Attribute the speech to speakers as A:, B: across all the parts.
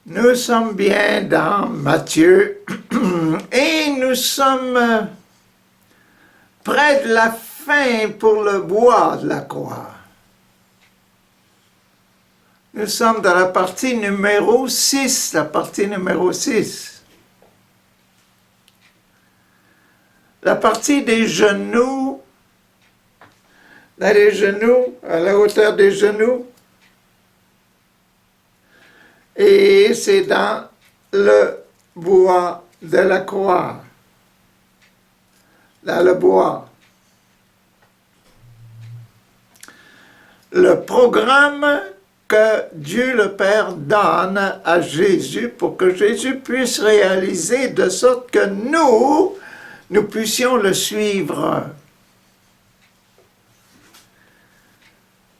A: Nous sommes bien dans Matthieu et nous sommes près de la fin pour le bois de la croix. Nous sommes dans la partie numéro 6, la partie numéro 6. La partie des genoux, à la hauteur des genoux. Et c'est dans le bois de la croix. Dans le bois. Le programme que Dieu le Père donne à Jésus pour que Jésus puisse réaliser de sorte que nous puissions le suivre.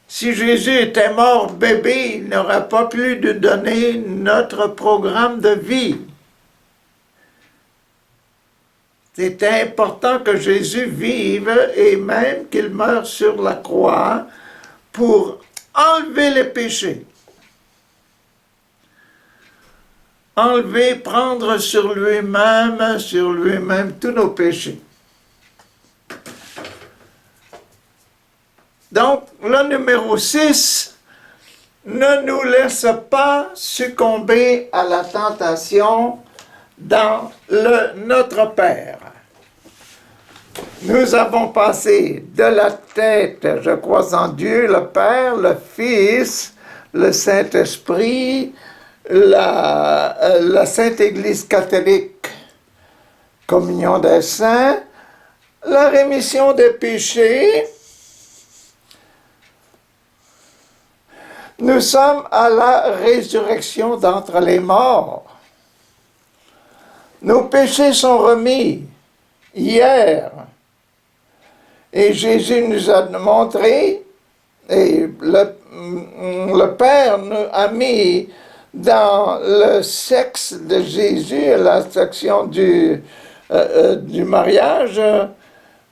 A: Si Jésus était mort bébé, il n'aurait pas pu nous donner notre programme de vie. C'était important que Jésus vive et même qu'il meure sur la croix pour enlever les péchés. Enlever, prendre sur lui-même tous nos péchés. Donc, le numéro 6, ne nous laisse pas succomber à la tentation dans notre Père. Nous avons passé de la tête, je crois en Dieu, le Père, le Fils, le Saint-Esprit, la Sainte Église catholique, communion des saints, la rémission des péchés. Nous sommes à la résurrection d'entre les morts. Nos péchés sont remis hier. Et Jésus nous a montré, et le Père nous a mis dans le sexe de Jésus, à la section du mariage,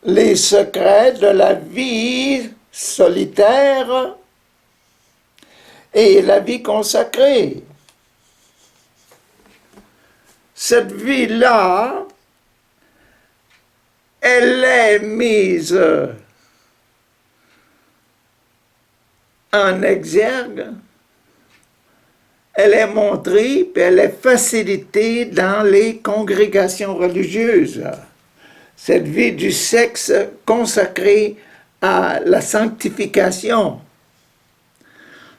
A: les secrets de la vie solitaire et la vie consacrée. Cette vie-là, elle est mise en exergue, elle est montrée, puis elle est facilitée dans les congrégations religieuses. Cette vie du sexe consacrée à la sanctification,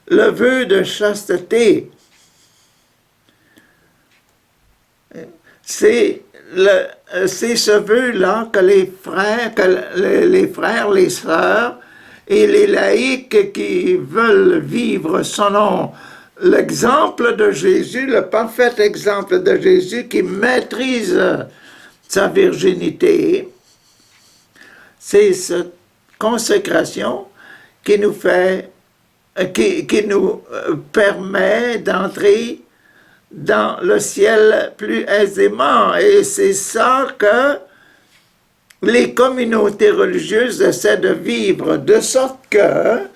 A: le vœu de chasteté, c'est ce vœu-là que les frères, les sœurs et les laïcs qui veulent vivre selon l'exemple de Jésus, le parfait exemple de Jésus qui maîtrise sa virginité, c'est cette consécration qui nous fait, qui nous permet d'entrer dans le ciel plus aisément. Et c'est ça que les communautés religieuses essaient de vivre, de sorte que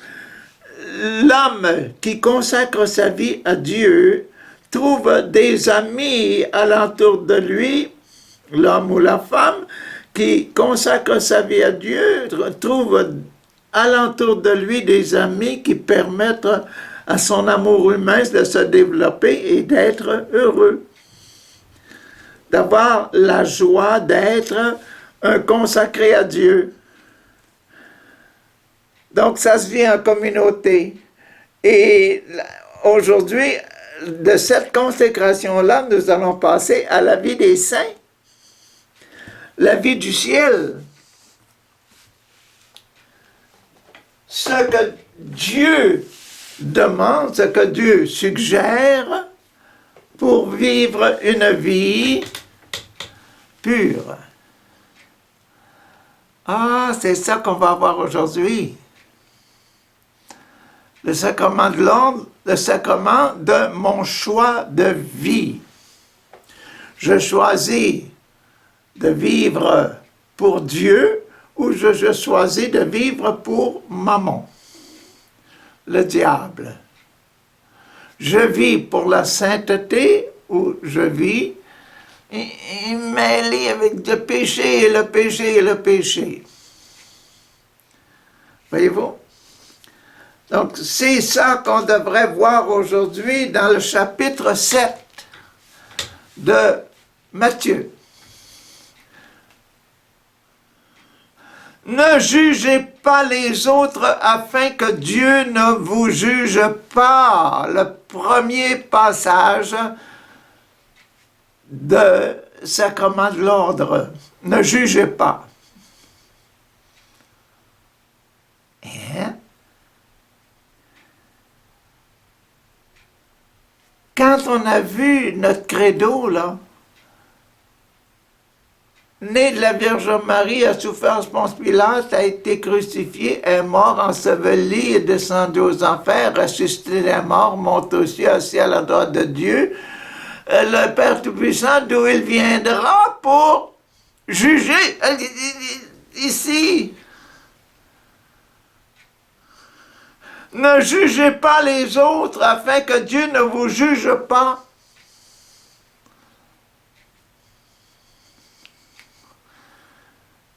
A: l'homme qui consacre sa vie à Dieu trouve des amis alentour de lui, l'homme ou la femme qui consacre sa vie à Dieu trouve alentour de lui des amis qui permettent à son amour humain de se développer et d'être heureux. D'avoir la joie d'être un consacré à Dieu. Donc ça se vit en communauté. Et aujourd'hui, de cette consécration-là, nous allons passer à la vie des saints. La vie du ciel. Ce que Dieu demande, ce que Dieu suggère pour vivre une vie pure. Ah, c'est ça qu'on va voir aujourd'hui. Le sacrement de l'ordre, le sacrement de mon choix de vie. Je choisis de vivre pour Dieu ou je choisis de vivre pour Mammon, le diable. Je vis pour la sainteté ou je vis mêlé avec le péché et le péché et le péché. Voyez-vous? Donc, c'est ça qu'on devrait voir aujourd'hui dans le chapitre 7 de Matthieu. Ne jugez pas les autres afin que Dieu ne vous juge pas. Le premier passage de sacrement de l'ordre. Ne jugez pas. Hein? Quand on a vu notre credo, là, né de la Vierge Marie, a souffert Ponce Pilate, a été crucifié, est mort, enseveli, est descendu aux enfers, ressuscité des morts, monte au ciel, à la droite de Dieu, le Père Tout-Puissant, d'où il viendra pour juger ici. Ne jugez pas les autres afin que Dieu ne vous juge pas.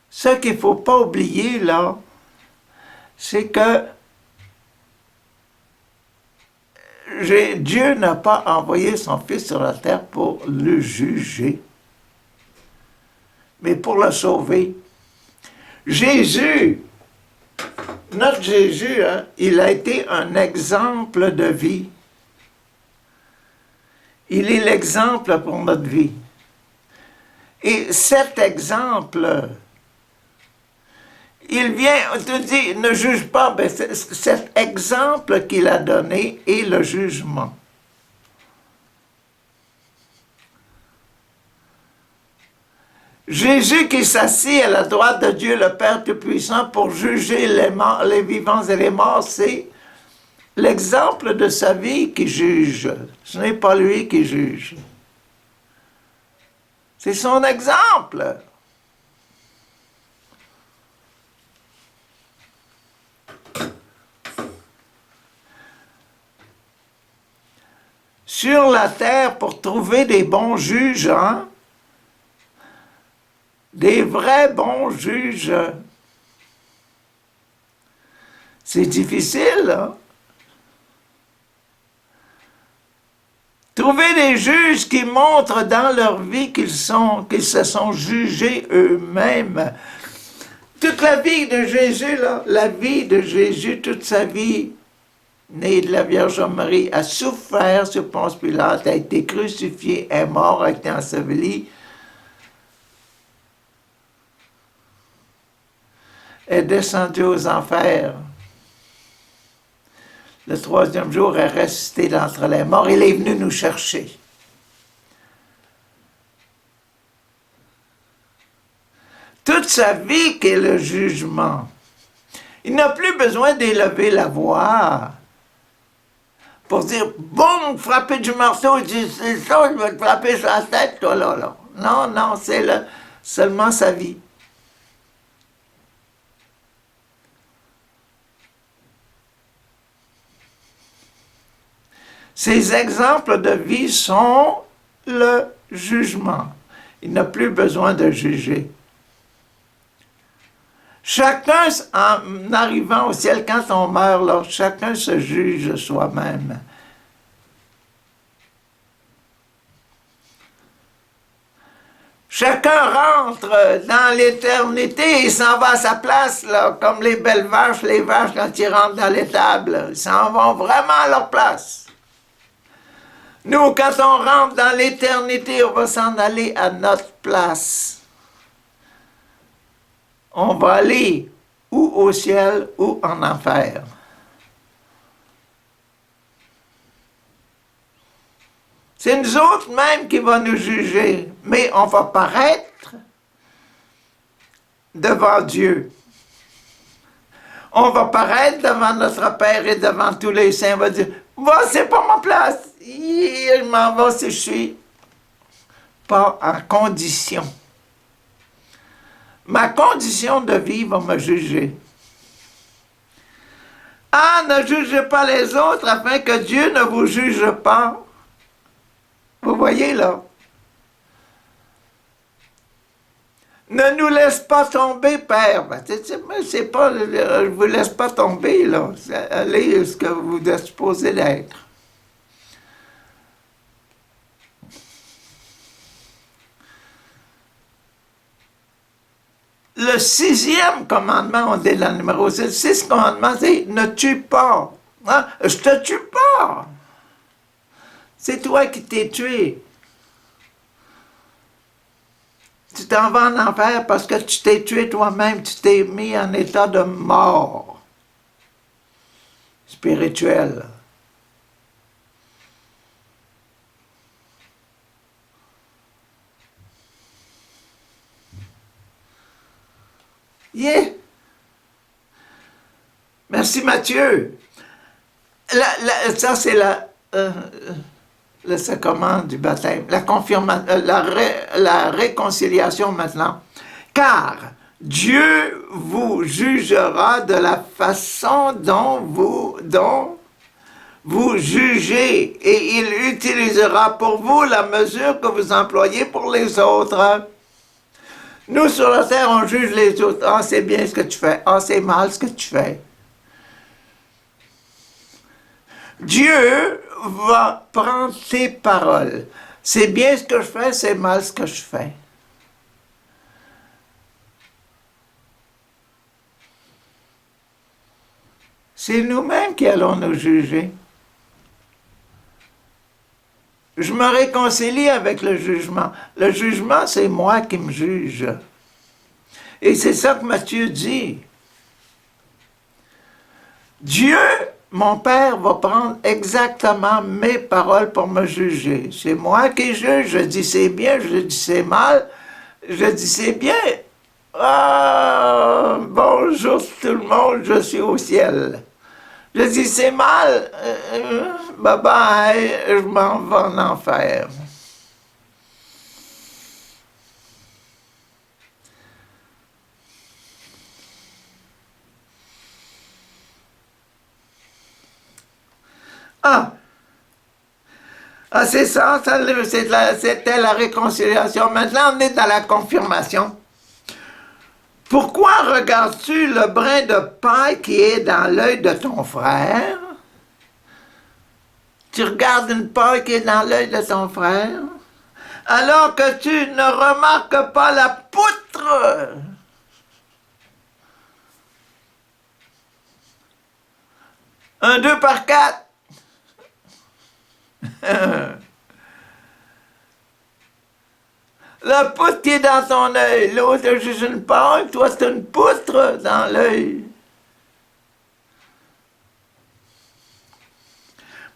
A: Ce qu'il ne faut pas oublier, là, c'est que Dieu n'a pas envoyé son Fils sur la terre pour le juger, mais pour le sauver. Jésus, notre Jésus, hein, il a été un exemple de vie. Il est l'exemple pour notre vie. Et cet exemple, il vient, te dit, ne juge pas, mais cet exemple qu'il a donné est le jugement. Jésus qui s'assied à la droite de Dieu le Père Tout-Puissant pour juger les vivants et les morts, c'est l'exemple de sa vie qui juge. Ce n'est pas lui qui juge. C'est son exemple. Sur la terre, pour trouver des bons juges, hein? Des vrais bons juges, c'est difficile, hein? Trouver des juges qui montrent dans leur vie qu'ils se sont jugés eux-mêmes. Toute la vie de Jésus, là, la vie de Jésus, toute sa vie, né de la Vierge Marie, a souffert sur Ponce Pilate, a été crucifié, est mort, a été enseveli, est descendu aux enfers. Le troisième jour est ressuscité d'entre les morts. Il est venu nous chercher. Toute sa vie qu'est le jugement. Il n'a plus besoin d'élever la voix pour dire, boum, frapper du marteau, il dit, c'est ça, je vais te frapper sur la tête, toi, là. Non, non, c'est seulement sa vie. Ces exemples de vie sont le jugement. Il n'a plus besoin de juger. Chacun, en arrivant au ciel, quand on meurt, là, chacun se juge soi-même. Chacun rentre dans l'éternité et s'en va à sa place, là, comme les belles vaches, les vaches, quand ils rentrent dans l'étable, ils s'en vont vraiment à leur place. Nous, quand on rentre dans l'éternité, on va s'en aller à notre place. On va aller ou au ciel ou en enfer. C'est nous autres même qui va nous juger, mais on va paraître devant Dieu. On va paraître devant notre Père et devant tous les saints. On va dire, va, c'est pas ma place. Je m'en vais si je suis pas en condition. Ma condition de vie va me juger. Ah, ne jugez pas les autres afin que Dieu ne vous juge pas. Vous voyez là? Ne nous laisse pas tomber, Père. Ben, c'est pas, je vous laisse pas tomber, là. Allez ce que vous êtes supposé d'être. Le sixième commandement, on dit dans le numéro 6, le sixième commandement, c'est ne tue pas. Hein? Je te tue pas. C'est toi qui t'es tué. Tu t'en vas en enfer parce que tu t'es tué toi-même, tu t'es mis en état de mort spirituelle. Yeah! Merci Mathieu. Ça, c'est le sacrement du baptême, la confirmation, la réconciliation maintenant. Car Dieu vous jugera de la façon dont vous jugez et il utilisera pour vous la mesure que vous employez pour les autres. Nous, sur la terre, on juge les autres. Ah, c'est bien ce que tu fais. Ah, c'est mal ce que tu fais. Dieu va prendre tes paroles. C'est bien ce que je fais, c'est mal ce que je fais. C'est nous-mêmes qui allons nous juger. Je me réconcilie avec le jugement. Le jugement, c'est moi qui me juge. Et c'est ça que Matthieu dit. Dieu, mon Père, va prendre exactement mes paroles pour me juger. C'est moi qui juge. Je dis c'est bien, je dis c'est mal. Je dis c'est bien. Ah, bonjour tout le monde, je suis au ciel. Je dis c'est mal. Bye bye, je m'en vais en enfer. Ah, c'est ça, c'était la réconciliation. Maintenant, on est dans la confirmation. Pourquoi regardes-tu le brin de paille qui est dans l'œil de ton frère? Tu regardes une paille qui est dans l'œil de ton frère, alors que tu ne remarques pas la poutre. Un 2 par 4. La poutre qui est dans ton œil, l'autre c'est juste une paille, toi c'est une poutre dans l'œil.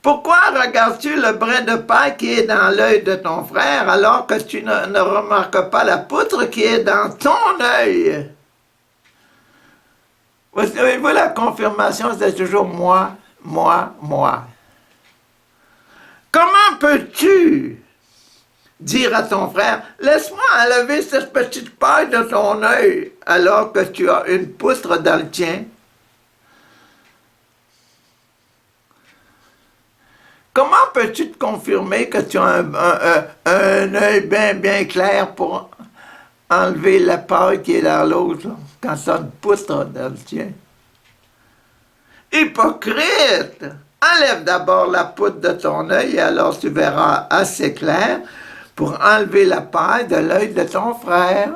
A: Pourquoi regardes-tu le brin de paille qui est dans l'œil de ton frère alors que tu ne remarques pas la poutre qui est dans ton œil? Vous savez-vous, la confirmation, c'est toujours moi, moi, moi. Comment peux-tu dire à ton frère, laisse-moi enlever cette petite paille de ton œil alors que tu as une poutre dans le tien? Comment peux-tu te confirmer que tu as un œil bien clair pour enlever la paille qui est dans l'autre, quand tu as une poutre dans le tien? Hypocrite! Enlève d'abord la poutre de ton œil et alors tu verras assez clair pour enlever la paille de l'œil de ton frère.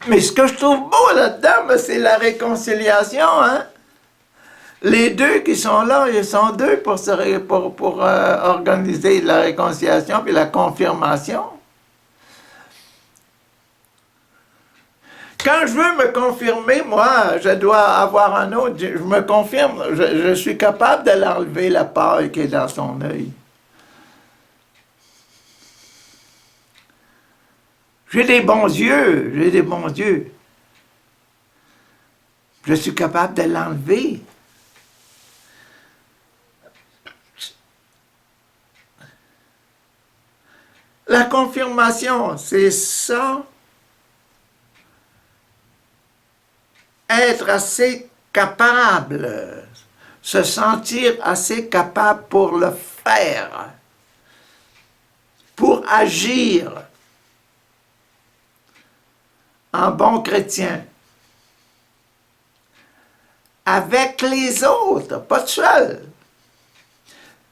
A: Mais ce que je trouve beau là-dedans, c'est la réconciliation, hein? Les deux qui sont là, ils sont deux pour organiser la réconciliation puis la confirmation. Quand je veux me confirmer, moi, je dois avoir un autre. Je me confirme, je suis capable de l'enlever, la paille qui est dans son œil. J'ai des bons yeux, j'ai des bons yeux. Je suis capable de l'enlever. La confirmation, c'est ça. être assez capable, se sentir assez capable pour le faire, pour agir en bon chrétien, avec les autres, pas tout seul.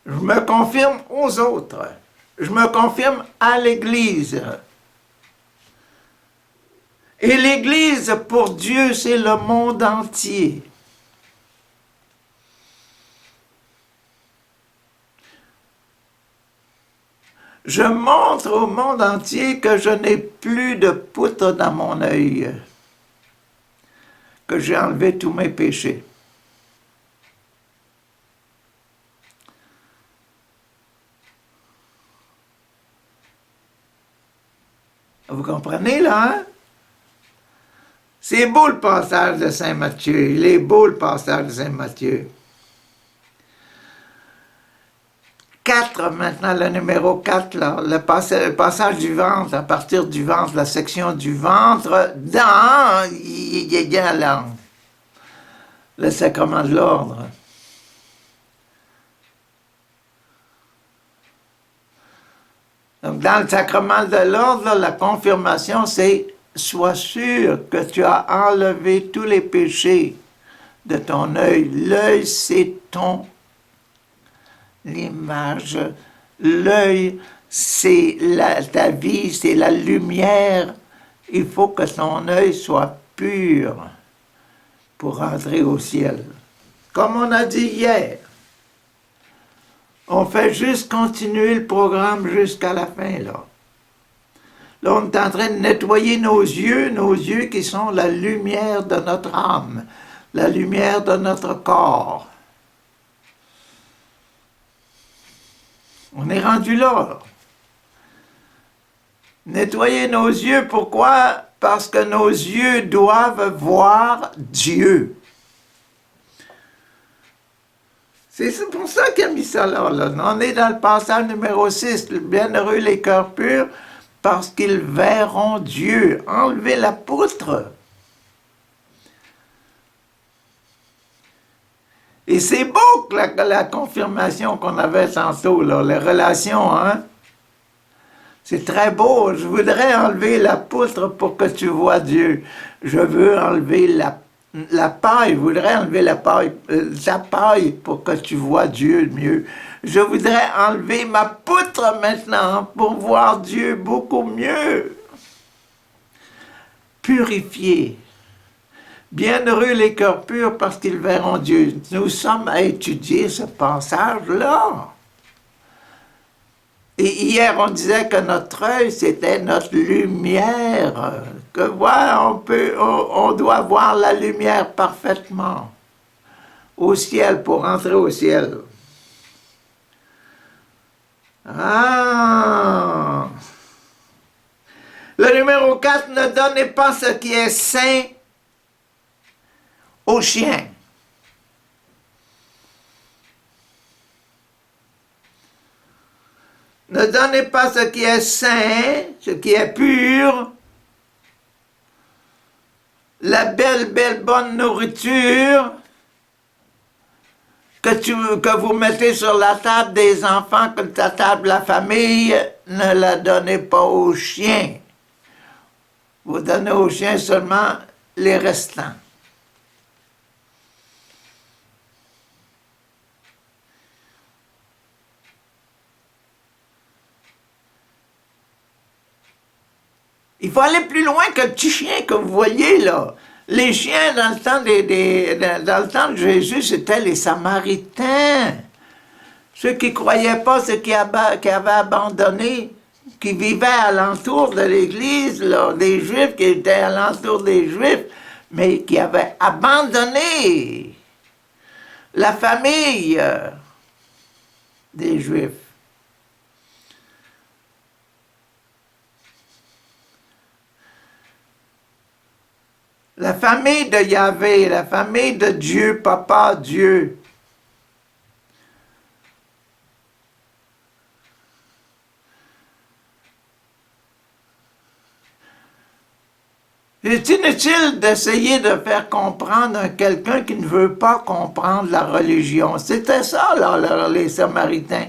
A: Je me confirme aux autres. Je me confirme à l'Église. Et l'Église, pour Dieu, c'est le monde entier. Je montre au monde entier que je n'ai plus de poutre dans mon œil, que j'ai enlevé tous mes péchés. Vous comprenez, là, hein? C'est beau le passage de Saint Matthieu. Il est beau le passage de Saint Matthieu. 4 maintenant, le numéro 4, là, le passage du ventre, à partir du ventre, la section du ventre, dans le sacrement de l'ordre. Donc, dans le sacrement de l'ordre, la confirmation, c'est « Sois sûr que tu as enlevé tous les péchés de ton œil. » L'œil, c'est ton l'image. L'œil, c'est ta vie, c'est la lumière. Il faut que ton œil soit pur pour entrer au ciel. Comme on a dit hier, on fait juste continuer le programme jusqu'à la fin, là. Là, on est en train de nettoyer nos yeux qui sont la lumière de notre âme, la lumière de notre corps. On est rendu là. Nettoyer nos yeux, pourquoi? Parce que nos yeux doivent voir Dieu. C'est pour ça qu'il a mis ça là, là. On est dans le passage numéro 6, bienheureux les cœurs purs, parce qu'ils verront Dieu. Enlevez la poutre. Et c'est beau que la confirmation qu'on avait tantôt, là, les relations, hein? C'est très beau. Je voudrais enlever la poutre pour que tu vois Dieu. Je veux enlever la paille. Je voudrais enlever la paille pour que tu vois Dieu mieux. Je voudrais enlever ma poutre maintenant pour voir Dieu beaucoup mieux. Purifié. Bienheureux les cœurs purs parce qu'ils verront Dieu. Nous sommes à étudier ce passage-là. Et hier, on disait que notre œil, c'était notre lumière. Que voilà, on doit voir la lumière parfaitement au ciel pour entrer au ciel. Ah! Le numéro 4, ne donnez pas ce qui est sain aux chiens. Ne donnez pas ce qui est sain, ce qui est pur, la belle, bonne nourriture que vous mettez sur la table des enfants, que la table de la famille, ne la donnez pas aux chiens. Vous donnez aux chiens seulement les restants. Il faut aller plus loin que le petit chien que vous voyez là. Les chiens, dans le temps de Jésus, c'était les Samaritains. Ceux qui ne croyaient pas, ceux qui avaient abandonné, qui vivaient alentour de l'Église, là, des Juifs qui étaient alentour des Juifs, mais qui avaient abandonné la famille des Juifs. La famille de Yahvé, la famille de Dieu, Papa Dieu. C'est inutile d'essayer de faire comprendre à quelqu'un qui ne veut pas comprendre la religion. C'était ça, là, les Samaritains.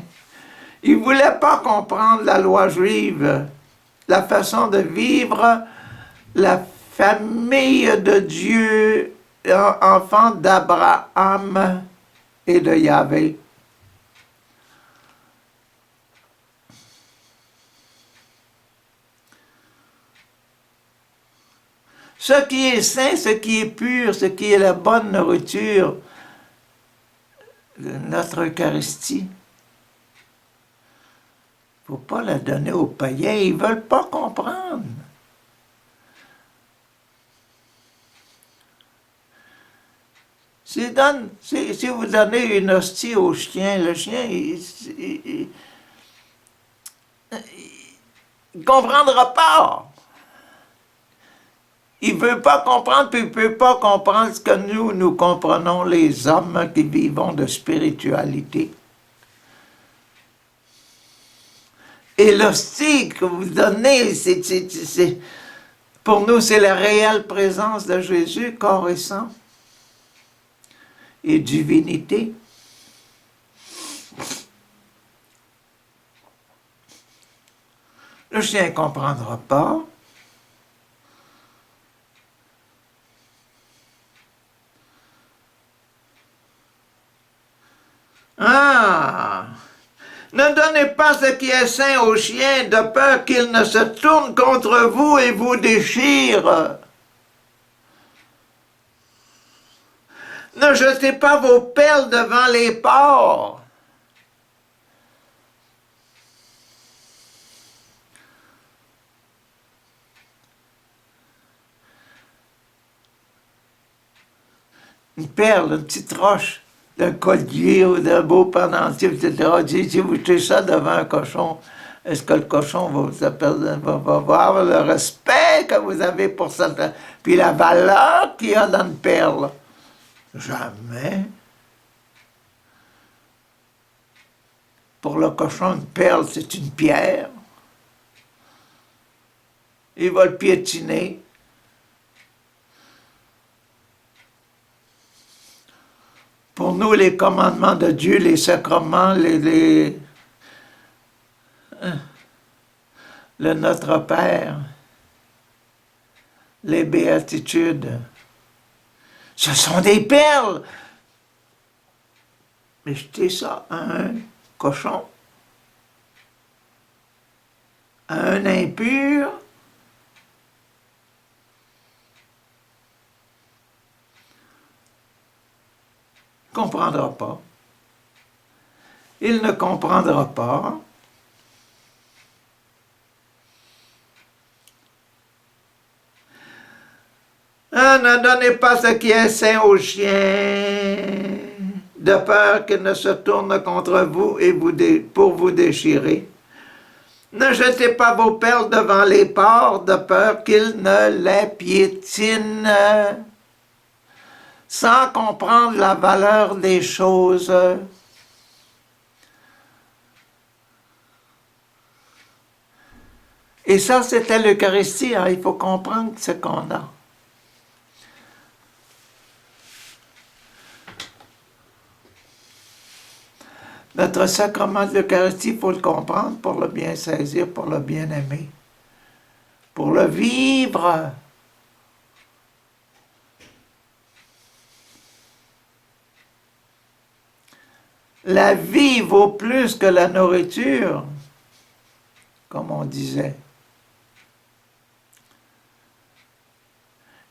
A: Ils ne voulaient pas comprendre la loi juive, la façon de vivre, la famille de Dieu, enfant d'Abraham et de Yahvé. Ce qui est saint, ce qui est pur, ce qui est la bonne nourriture, notre Eucharistie, il ne faut pas la donner aux païens, ils ne veulent pas comprendre. Si vous donnez une hostie au chien, le chien, il ne comprendra pas. Il ne veut pas comprendre, puis il ne peut pas comprendre ce que nous comprenons, les hommes qui vivons de spiritualité. Et l'hostie que vous donnez, pour nous, c'est la réelle présence de Jésus, corps et sang, et divinité. Le chien ne comprendra pas. Ah! Ne donnez pas ce qui est sain au chien, de peur qu'il ne se tourne contre vous et vous déchire. Ne jetez pas vos perles devant les porcs. Une perle, une petite roche, d'un collier ou d'un beau pendentif, etc. Si vous jetez ça devant un cochon, est-ce que le cochon va avoir le respect que vous avez pour ça, puis la valeur qu'il y a dans une perle? Jamais. Pour le cochon, une perle, c'est une pierre. Il va le piétiner. Pour nous, les commandements de Dieu, les sacrements, le Notre Père, les béatitudes, ce sont des perles. Mais jetez ça à un cochon, à un impur, il ne comprendra pas. Il ne comprendra pas. Ne donnez pas ce qui est sain aux chiens, de peur qu'il ne se tourne contre vous et pour vous déchirer. Ne jetez pas vos perles devant les porcs, de peur qu'ils ne les piétinent, sans comprendre la valeur des choses. Et ça, c'était l'Eucharistie, hein? Il faut comprendre ce qu'on a. Notre sacrement de l'Eucharistie, il faut le comprendre pour le bien saisir, pour le bien aimer, pour le vivre. La vie vaut plus que la nourriture, comme on disait.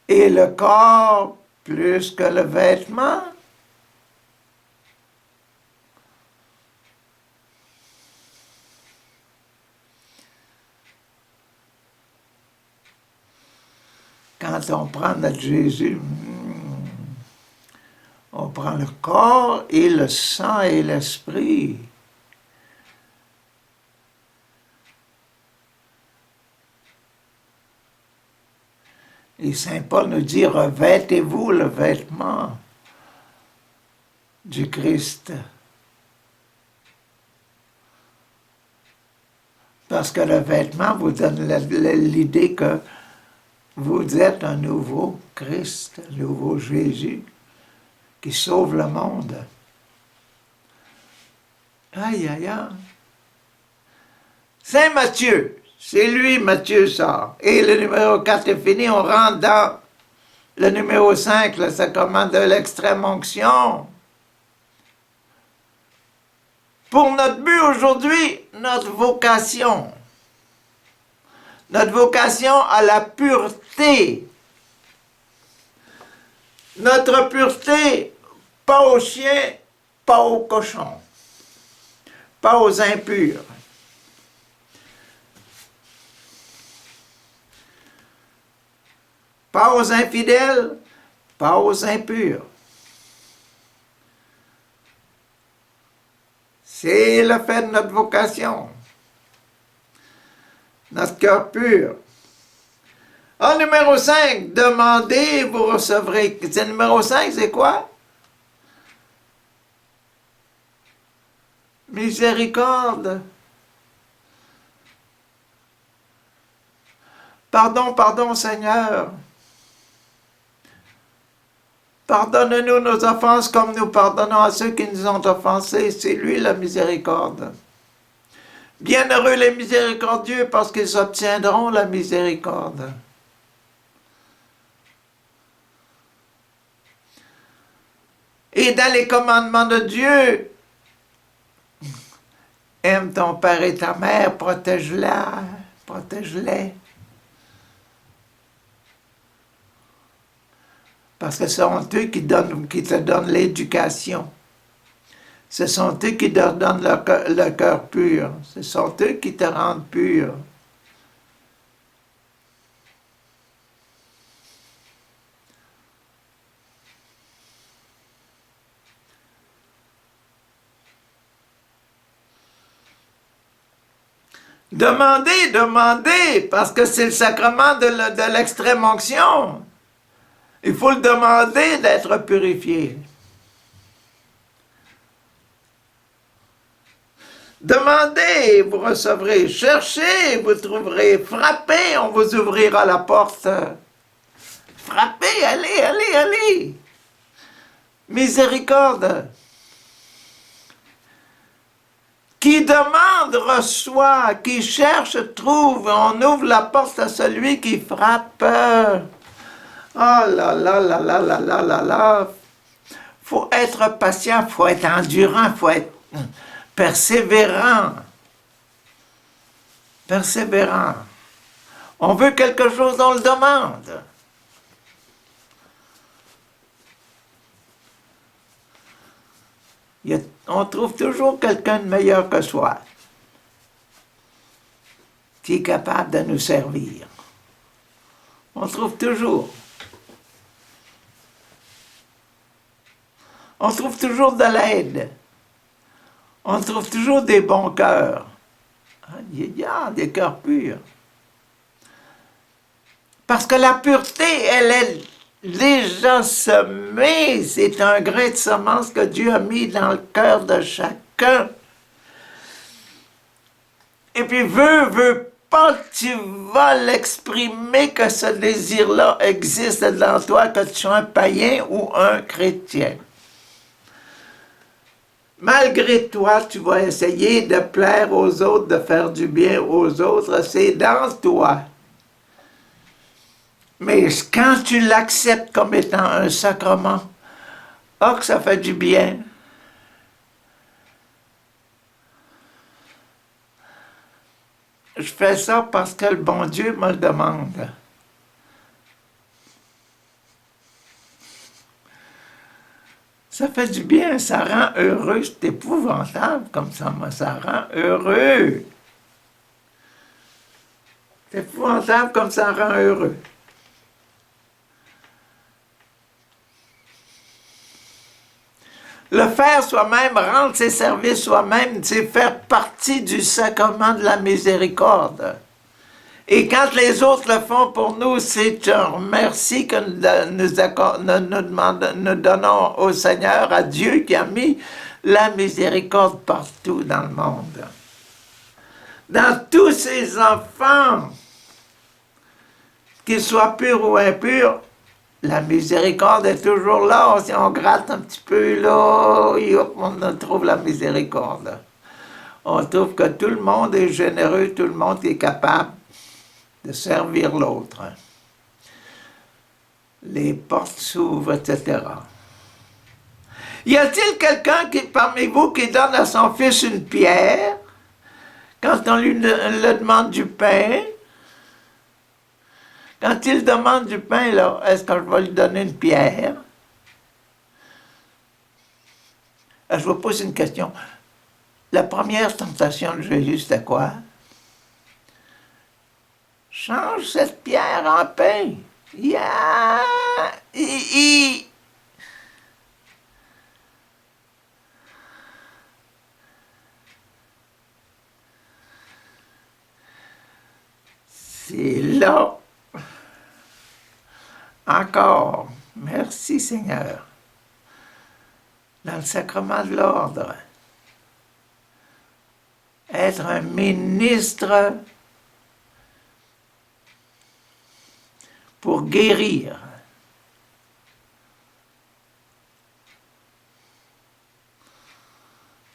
A: Et le corps plus que le vêtement. Quand on prend notre Jésus, on prend le corps et le sang et l'esprit. Et Saint Paul nous dit, revêtez-vous le vêtement du Christ. Parce que le vêtement vous donne l'idée que vous êtes un nouveau Christ, un nouveau Jésus qui sauve le monde. Aïe, aïe, aïe. Saint Matthieu, c'est lui, Matthieu sort. Et le numéro 4 est fini, on rentre dans le numéro 5, le sacrement de l'extrême onction. Pour notre but aujourd'hui, notre vocation. Notre vocation à la pureté. Notre pureté, pas aux chiens, pas aux cochons, pas aux impurs. Pas aux infidèles, pas aux impurs. C'est le fait de notre vocation. Notre cœur pur. En numéro 5, demandez, vous recevrez. C'est numéro 5, c'est quoi? Miséricorde. Pardon, pardon, Seigneur. Pardonne-nous nos offenses comme nous pardonnons à ceux qui nous ont offensés. C'est lui la miséricorde. Bienheureux les miséricordieux parce qu'ils obtiendront la miséricorde. Et dans les commandements de Dieu, aime ton père et ta mère, protège-la, protège-les. Parce que ce sont eux qui te donnent l'éducation. Ce sont eux qui te donnent le cœur pur. Ce sont eux qui te rendent pur. Demandez, demandez, parce que c'est le sacrement de l'extrême onction. Il faut le demander d'être purifié. Demandez, vous recevrez. Cherchez, vous trouverez. Frappez, on vous ouvrira la porte. Frappez, allez, allez, allez. Miséricorde. Qui demande, reçoit. Qui cherche, trouve. On ouvre la porte à celui qui frappe. Oh là là là là là là là là. Faut être patient, faut être endurant, faut être persévérant. Persévérant. On veut quelque chose, on le demande. On trouve toujours quelqu'un de meilleur que soi qui est capable de nous servir. On trouve toujours. On trouve toujours de l'aide. On trouve toujours des bons cœurs. Il y a des cœurs purs. Parce que la pureté, elle est déjà semée. C'est un grain de semence que Dieu a mis dans le cœur de chacun. Et puis, veut pas, tu vas l'exprimer que ce désir-là existe dans toi, que tu sois un païen ou un chrétien. Malgré toi, tu vas essayer de plaire aux autres, de faire du bien aux autres. C'est dans toi. Mais quand tu l'acceptes comme étant un sacrement, oh que ça fait du bien. Je fais ça parce que le bon Dieu me le demande. Ça fait du bien, ça rend heureux. C'est épouvantable comme ça, moi, ça rend heureux. C'est épouvantable comme ça rend heureux. Le faire soi-même, rendre ses services soi-même, c'est faire partie du sacrement de la miséricorde. Et quand les autres le font pour nous, c'est un merci que nous donnons au Seigneur, à Dieu qui a mis la miséricorde partout dans le monde. Dans tous ses enfants qu'il soit pur ou impur, la miséricorde est toujours là. Si on gratte un petit peu là, on trouve la miséricorde. On trouve que tout le monde est généreux, tout le monde est capable de servir l'autre. Les portes s'ouvrent, etc. Y a-t-il quelqu'un parmi vous qui donne à son fils une pierre quand on lui le demande du pain? Quand il demande du pain, là, est-ce que je vais lui donner une pierre? Je vous pose une question. La première tentation de Jésus, c'était quoi? Change cette pierre en pain. Yeah! C'est là. Encore. Merci Seigneur. Dans le sacrement de l'ordre. Être un ministre pour guérir.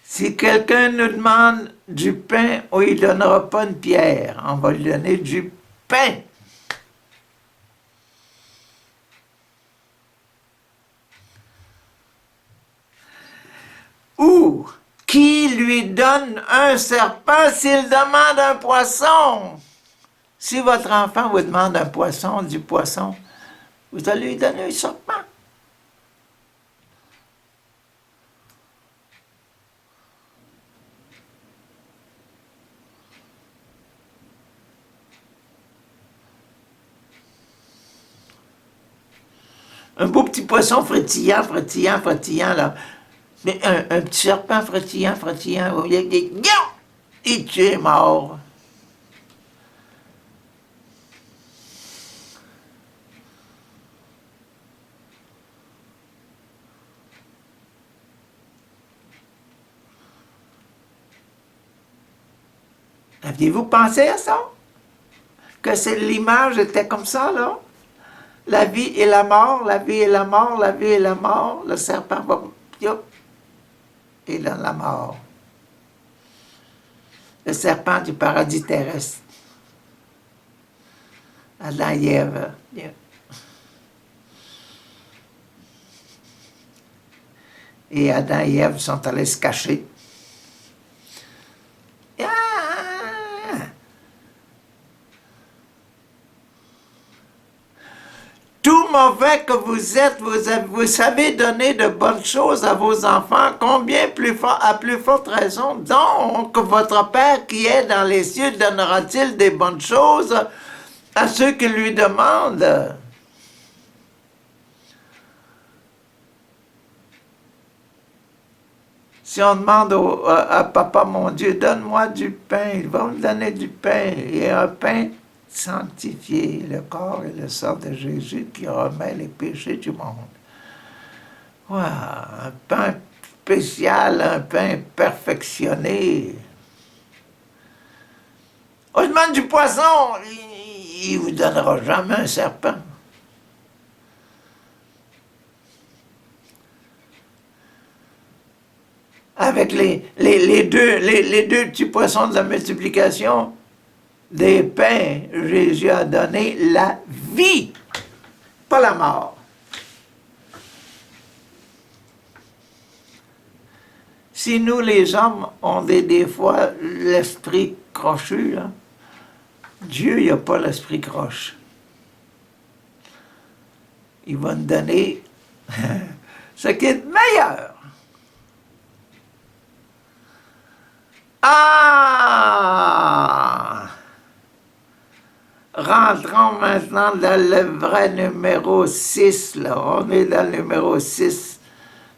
A: Si quelqu'un nous demande du pain, on ne lui donnera pas une pierre, on va lui donner du pain. Ou qui lui donne un serpent s'il demande un poisson? Si votre enfant vous demande un poisson, du poisson, vous allez lui donner un serpent. Un beau petit poisson frétillant, frétillant, frétillant, là. Mais un petit serpent frétillant, frétillant, et tu es mort. Aviez-vous pensé à ça? Que l'image était comme ça, là? La vie et la mort, la vie et la mort, la vie et la mort. Le serpent va... et dans la mort. Le serpent du paradis terrestre. Adam et Ève. Et Adam et Ève sont allés se cacher. Tout mauvais que vous êtes, vous savez donner de bonnes choses à vos enfants, combien à plus forte raison, donc votre Père qui est dans les cieux donnera-t-il des bonnes choses à ceux qui lui demandent? Si on demande à Papa, mon Dieu, donne-moi du pain, il va me donner du pain, et un pain sanctifié, le corps et le sang de Jésus qui remet les péchés du monde. Wow, un pain spécial, un pain perfectionné. On demande du poisson, il ne vous donnera jamais un serpent. Avec les deux petits poissons de la multiplication, des pains, Jésus a donné la vie, pas la mort. Si nous, les hommes, on a des fois l'esprit crochu, là, Dieu, il n'a pas l'esprit croche. Il va nous donner ce qui est meilleur. Ah! Rentrons maintenant dans le vrai numéro 6, là. On est dans le numéro 6,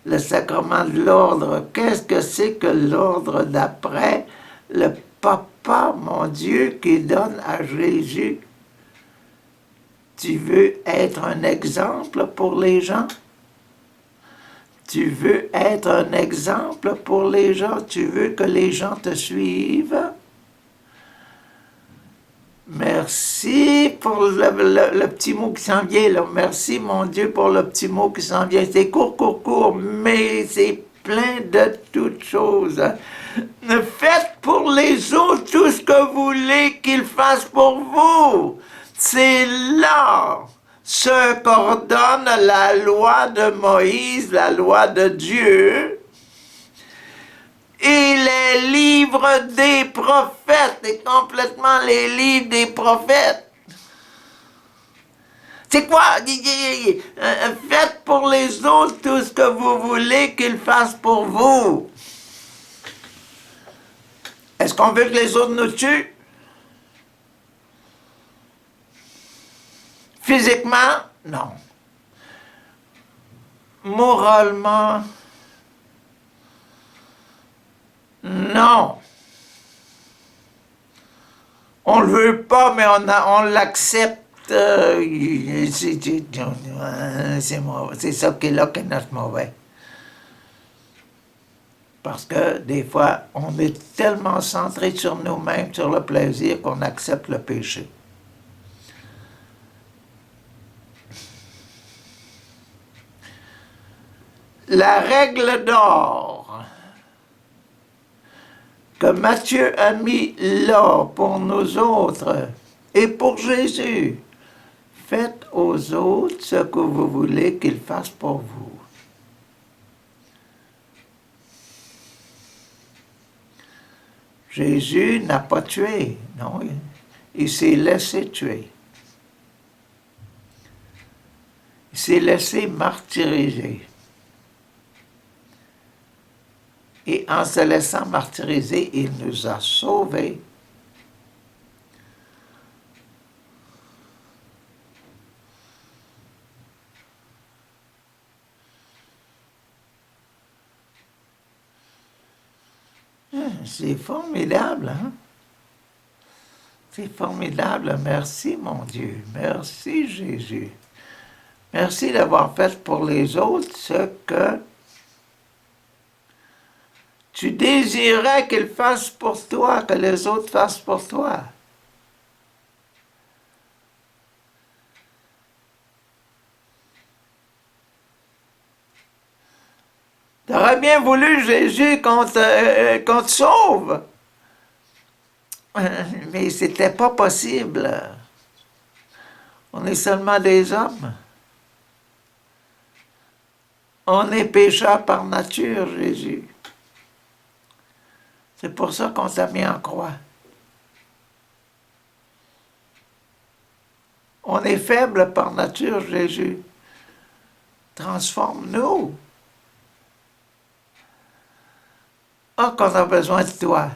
A: le sacrement de l'ordre. Qu'est-ce que c'est que l'ordre d'après le Papa, mon Dieu, qui donne à Jésus? Tu veux être un exemple pour les gens? Tu veux être un exemple pour les gens? Tu veux que les gens te suivent? Merci, pour le petit mot qui s'en vient, là. Merci, mon Dieu, pour le petit mot qui s'en vient. C'est court, court, court, mais c'est plein de toutes choses. Faites pour les autres tout ce que vous voulez qu'ils fassent pour vous. C'est là ce qu'ordonne la loi de Moïse, la loi de Dieu, et les livres des prophètes, et complètement les livres des prophètes. C'est quoi? Faites pour les autres tout ce que vous voulez qu'ils fassent pour vous. Est-ce qu'on veut que les autres nous tuent? Physiquement? Non. Moralement? Non. On le veut pas, mais on l'accepte. C'est mauvais. C'est ça qui est là qui est notre mauvais. Parce que des fois, on est tellement centré sur nous-mêmes, sur le plaisir, qu'on accepte le péché. La règle d'or que Matthieu a mis là pour nous autres et pour Jésus, faites aux autres ce que vous voulez qu'ils fassent pour vous. Jésus n'a pas tué, non, il s'est laissé tuer. Il s'est laissé martyriser. Et en se laissant martyriser, il nous a sauvés. C'est formidable, hein? C'est formidable. Merci, mon Dieu. Merci, Jésus. Merci d'avoir fait pour les autres ce que tu désirais qu'ils fassent pour toi, que les autres fassent pour toi. Tu aurais bien voulu, Jésus, qu'on te sauve. Mais c'était pas possible. On est seulement des hommes. On est pécheurs par nature, Jésus. C'est pour ça qu'on t'a mis en croix. On est faible par nature, Jésus. Transforme-nous. Ah, qu'on a besoin de toi.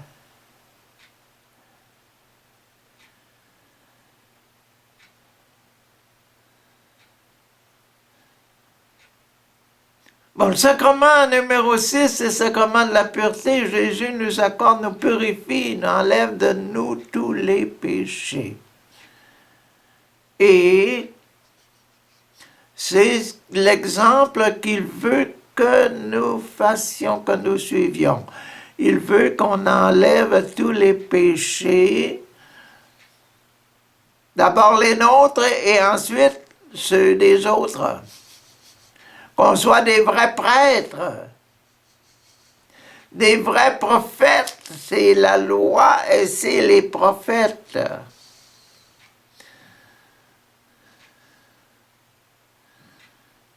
A: Bon, le sacrement numéro 6, c'est le sacrement de la pureté. Jésus nous accorde, nous purifie, nous enlève de nous tous les péchés. Et c'est l'exemple qu'il veut que nous fassions, que nous suivions. Il veut qu'on enlève tous les péchés, d'abord les nôtres et ensuite ceux des autres. Qu'on soit des vrais prêtres, des vrais prophètes, c'est la loi et c'est les prophètes.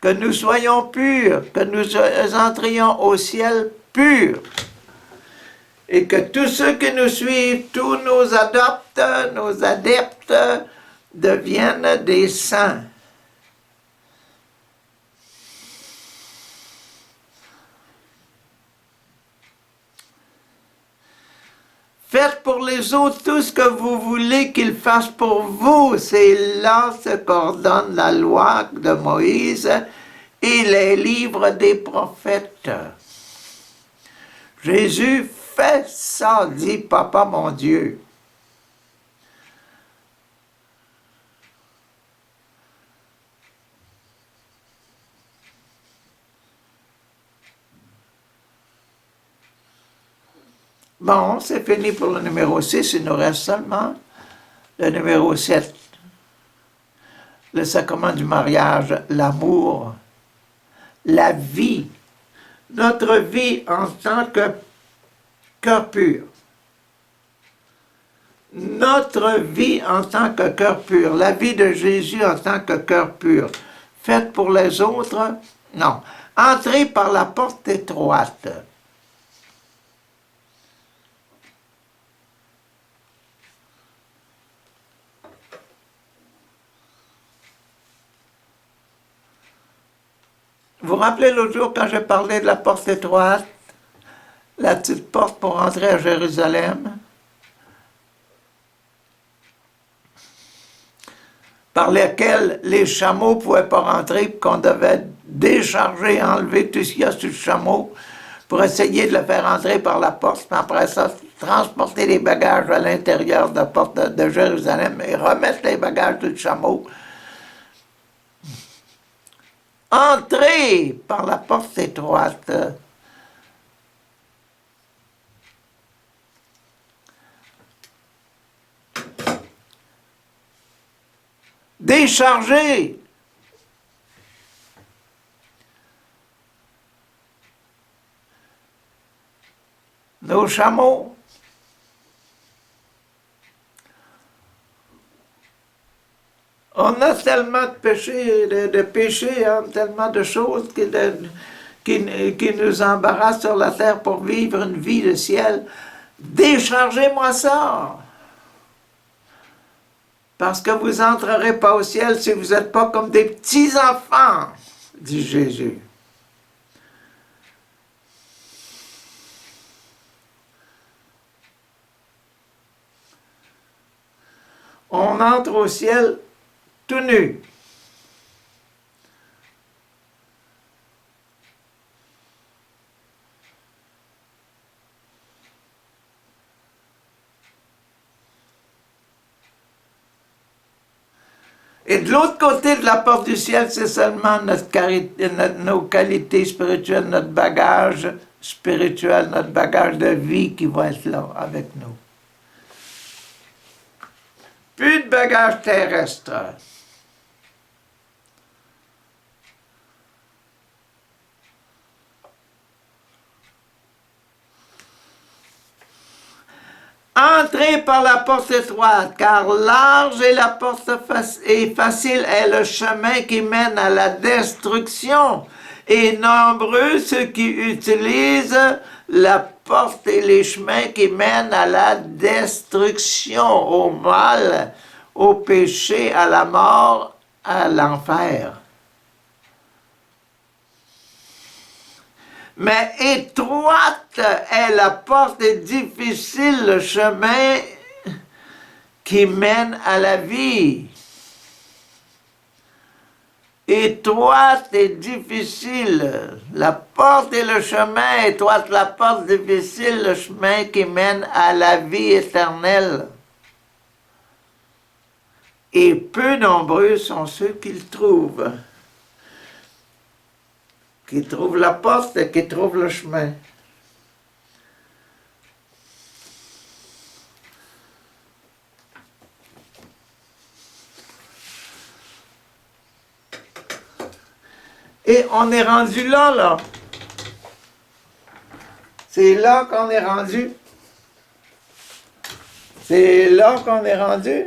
A: Que nous soyons purs, que nous entrions au ciel purs, et que tous ceux qui nous suivent, tous nos adeptes, deviennent des saints. Faites pour les autres tout ce que vous voulez qu'ils fassent pour vous. C'est là ce qu'ordonne la loi de Moïse et les livres des prophètes. Jésus fait ça, dit Papa mon Dieu. Bon, c'est fini pour le numéro 6, il nous reste seulement le numéro 7. le sacrement du mariage, l'amour, la vie, notre vie en tant que cœur pur. Notre vie en tant que cœur pur, la vie de Jésus en tant que cœur pur, faite pour les autres, non. Entrez par la porte étroite. Vous vous rappelez l'autre jour quand je parlais de la porte étroite, la petite porte pour entrer à Jérusalem, par laquelle les chameaux ne pouvaient pas rentrer, qu'on devait décharger, enlever tout ce qu'il y a sur le chameau pour essayer de le faire entrer par la porte, puis après ça, transporter les bagages à l'intérieur de la porte de Jérusalem et remettre les bagages du chameau. Entrez par la porte étroite. Déchargez nos chameaux. On a tellement de péchés, hein, tellement de choses qui nous embarrassent sur la terre pour vivre une vie de ciel. Déchargez-moi ça! Parce que vous n'entrerez pas au ciel si vous n'êtes pas comme des petits-enfants, dit Jésus. On entre au ciel tout nu. Et de l'autre côté de la porte du ciel, c'est seulement nos qualités spirituelles, notre bagage spirituel, notre bagage de vie qui va être là avec nous. Plus de bagage terrestre. Entrez par la porte étroite, car large est la porte et facile est le chemin qui mène à la destruction, et nombreux ceux qui utilisent la porte et les chemins qui mènent à la destruction, au mal, au péché, à la mort, à l'enfer. Mais étroite est la porte et difficile le chemin qui mène à la vie. Étroite et difficile, la porte et le chemin, étroite la porte, difficile le chemin qui mène à la vie éternelle. Et peu nombreux sont ceux qui le trouvent. Qui trouve la porte et qui trouve le chemin. Et on est rendu là. C'est là qu'on est rendu. C'est là qu'on est rendu.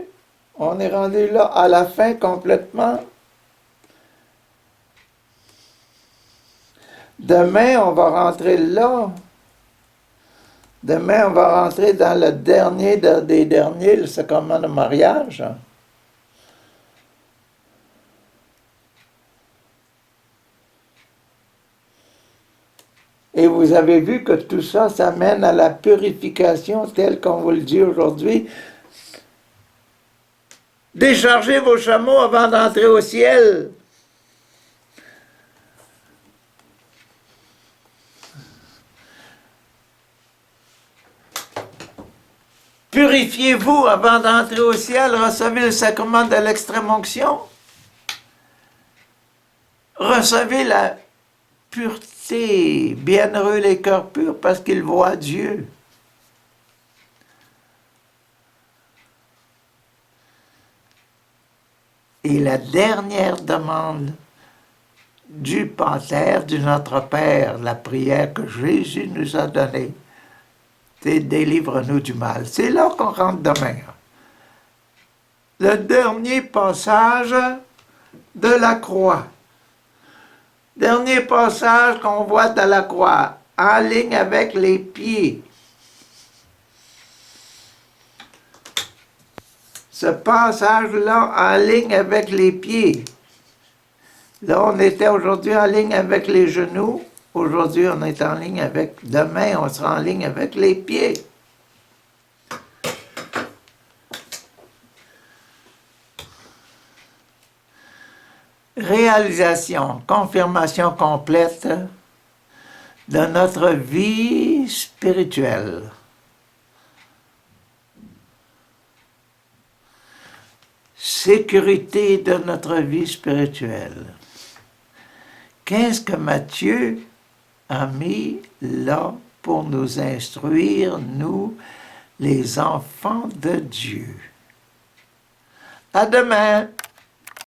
A: On est rendu là à la fin complètement. Demain, on va rentrer là. Demain, on va rentrer dans le dernier des derniers, le sacrement de mariage. Et vous avez vu que tout ça, ça mène à la purification telle qu'on vous le dit aujourd'hui. Déchargez vos chameaux avant d'entrer au ciel. Purifiez-vous avant d'entrer au ciel, recevez le sacrement de l'extrême-onction. Recevez la pureté. Bienheureux les cœurs purs parce qu'ils voient Dieu. Et la dernière demande du Pater, du Notre Père, la prière que Jésus nous a donnée, c'est délivre-nous du mal. C'est là qu'on rentre demain. Le dernier passage de la croix. Dernier passage qu'on voit de la croix, en ligne avec les pieds. Ce passage-là en ligne avec les pieds. Là, on était aujourd'hui en ligne avec les genoux. Aujourd'hui, on est en ligne avec... Demain, on sera en ligne avec les pieds. Réalisation, confirmation complète de notre vie spirituelle. Sécurité de notre vie spirituelle. Qu'est-ce que Matthieu a mis là pour nous instruire, nous, les enfants de Dieu? À demain!